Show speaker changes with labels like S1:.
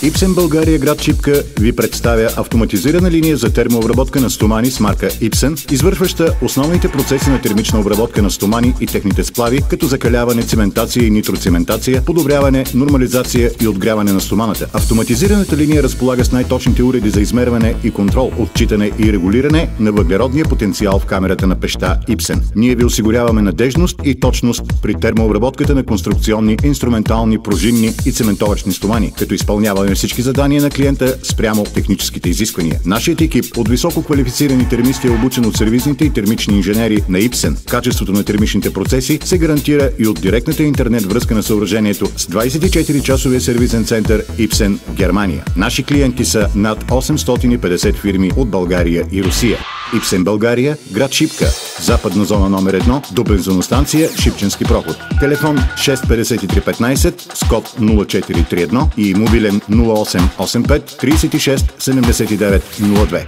S1: Ipsen България, град Шипка, ви представя автоматизирана линия за термообработка на стомани с марка Ipsen, извършваща основните процеси на термична обработка на стомани и техните сплави, като закаляване, цементация и нитроцементация, подобряване, нормализация и отгряване на стоманата. Автоматизираната линия разполага с най-точните уреди за измерване и контрол, отчитане и регулиране на въглеродния потенциал в камерата на пещта Ipsen. Ние ви осигуряваме надежност и точност при термообработката на конструкционни, инструментални, пружинни и цементовъчни стомани, като изпълняваме всички задания на клиента спрямо техническите изисквания. Нашият екип от високо квалифицирани термисти е обучен от сервизните и термични инженери на Ipsen. Качеството на термичните процеси се гарантира и от директната интернет връзка на съоръжението с 24-часовия сервизен център Ipsen в Германия. Наши клиенти са над 850 фирми от България и Русия. Ipsen България, град Шипка, западна зона номер 1 до бензиностанция Шипченски проход. Телефон 65315 с код 0431 и мобилен 0885 36 79 02.